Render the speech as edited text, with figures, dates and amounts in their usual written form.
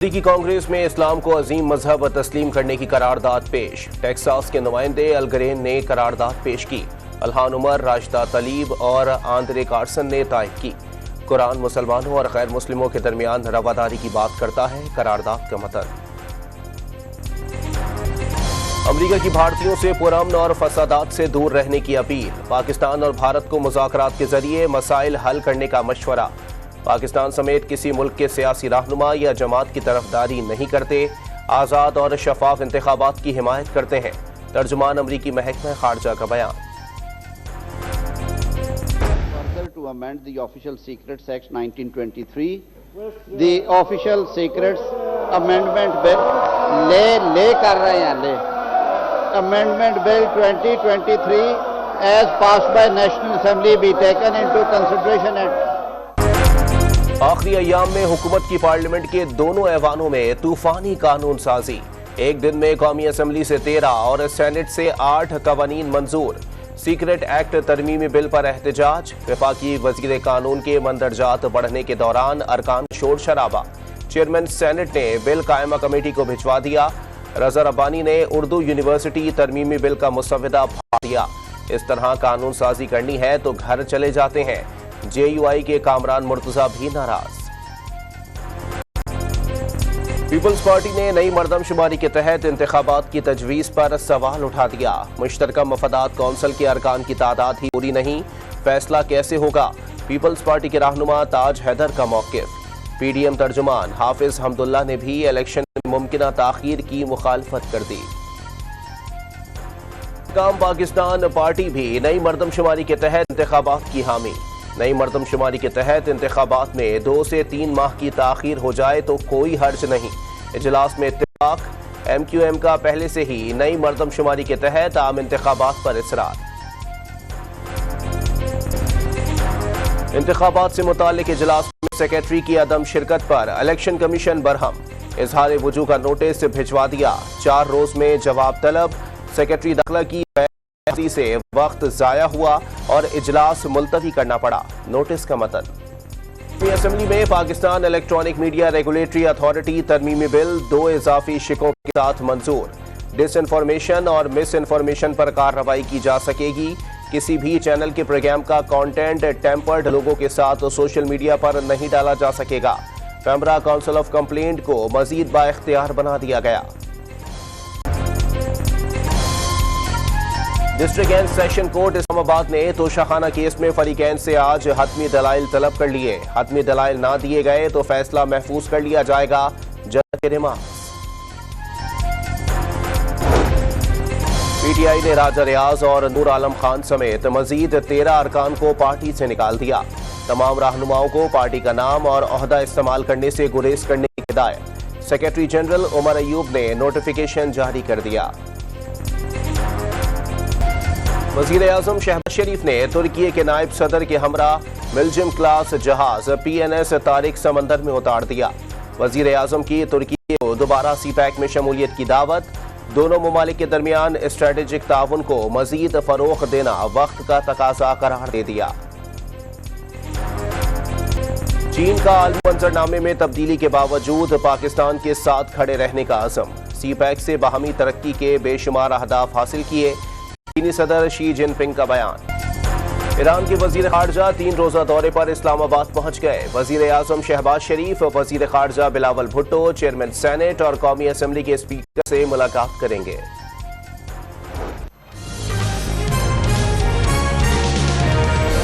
अमरीकी कांग्रेस में इस्लाम को अजीम मजहब तस्लीम करने की करारदाद पेश। टेक्सास के नुमाइंदे अलग्रेन ने करारदाद पेश की। अल्हान उमर, राशिदा तलीब और आंद्रे कार्सन ने तायद की। कुरान मुसलमानों और गैर मुस्लिमों के दरमियान रवादारी की बात करता है। करारदाद का मतन। अमरीका की भारतीयों से पुरअमन और फसादात से दूर रहने की अपील। पाकिस्तान और भारत को मुज़ाकरात के जरिए मसाइल हल करने का मशवरा। पाकिस्तान समेत किसी मुल्क के सियासी रहनुमा या जमात की तरफदारी नहीं करते। आज़ाद और शफाफ इंतखाबात की हिमायत करते हैं। तर्जुमान अमरीकी महकमा खारजा का बयान। To amend the Official Secrets Act 1923, the Official Secrets Amendment Bill ले कर रहे हैं ले Amendment Bill 2023 as passed by National Assembly be taken into consideration and आखिरी अय्याम में हुकूमत की पार्लियामेंट के दोनों ऐवानों में तूफानी कानून साजी। एक दिन में कौमी असम्बली से 13 और सेनेट से 8 कवानीन मंजूर। सीक्रेट एक्ट तरमीमी बिल पर एहतजाज। वफाकी वजीर कानून के मंदरजात बढ़ने के दौरान अरकान शोर शराबा। चेयरमैन सेनेट ने बिल कायमा कमेटी को भिजवा दिया। रजा रब्बानी ने उर्दू यूनिवर्सिटी तरमीमी बिल का मुसव्वदा फाड़ दिया। इस तरह कानून साजी करनी है तो घर चले जाते हैं। JUI के कामरान मुर्तजा भी नाराज। पीपल्स पार्टी ने नई मरदमशुमारी के तहत इंतखाबात की तजवीज पर सवाल उठा दिया। मुश्तरका मफादात कौंसिल के अरकान की तादाद ही पूरी नहीं, फैसला कैसे होगा? पीपल्स पार्टी के रहनुमा ताज हैदर का मौकिफ। PDM तर्जुमान हाफिज हमदुल्ला ने भी इलेक्शन में मुमकिना ताखीर की मुखालफत कर दी। काम पाकिस्तान पार्टी भी नई मरदमशुमारी के तहत इंतखाबात की हामी। नई मरदमशुमारी के तहत इंतखाबात में 2 से 3 माह की ताखीर हो जाए तो कोई हर्ज नहीं। इजलास में इत्तेफाक। MQM का पहले से ही नई मरदमशुमारी के तहत आम इंतखाबात पर इसरार। इंतखाबात से मुताल्लिक इजलास में सेक्रेटरी की अदम शिरकत पर इलेक्शन कमीशन बरहम। इजहार वजू का नोटिस भिजवा दिया। 4 रोज में जवाब तलब। सेक्रेटरी दाखिला की से वक्त जाया हुआ और इजलास मुलतवी करना पड़ा। नोटिस का मतन। असेंबली में Pakistan electronic media regulatory authority तरमीमी बिल 2 इजाफी शिकों के साथ मंजूर। डिसइंफॉर्मेशन और मिस इन्फॉर्मेशन पर कार्रवाई की जा सकेगी। किसी भी चैनल के प्रोग्राम का कंटेंट टेम्पर्ड लोगों के साथ सोशल मीडिया पर नहीं डाला जा सकेगा। पैमरा काउंसिल ऑफ कंप्लेंट को मजीद बाइख्तियार बना दिया गया। District and session court Islamabad ने तोशाखाना केस में फरीकैन से आज हतमी दलाइल तलब कर लिए। हतमी दलाइल ना दिए गए तो फैसला महफूज कर लिया जाएगा। जज के रिमार्क्स। PTI ने राजा रियाज और नूर आलम खान समेत मजीद 13 अरकान को पार्टी से निकाल दिया। तमाम रहनुमाओं को पार्टी का नाम और ओहदा इस्तेमाल करने से गुरेज करने की हिदायत। सेक्रेटरी जनरल उमर अयूब ने नोटिफिकेशन जारी कर दिया। वज़ीर आज़म शहबाज शरीफ ने तुर्की के नायब सदर के हमरा मिल्जिम क्लास जहाज PNS तारिक समंदर में उतार दिया। वज़ीर आज़म की तुर्की को दोबारा CPEC में शमूलियत की दावत। दोनों ममालिक के दरमियान स्ट्रेटेजिक ताउन को मजीद फरोग देना वक्त का तकाजा करार दे दिया। चीन का आलमी मंजरनामे में तब्दीली के बावजूद पाकिस्तान के साथ खड़े रहने का अज़म। CPEC से बाहमी तरक्की के बेशुमार अहदाफ हासिल किए। चीनी सदर शी जिनपिंग का बयान। ईरान के वजीर खारजा 3 रोजा दौरे पर इस्लामाबाद पहुंच गए। वजीर आजम शहबाज शरीफ, वजीर खारजा बिलावल भुट्टो, चेयरमैन सेनेट और कौमी असम्बली के स्पीकर से मुलाकात करेंगे।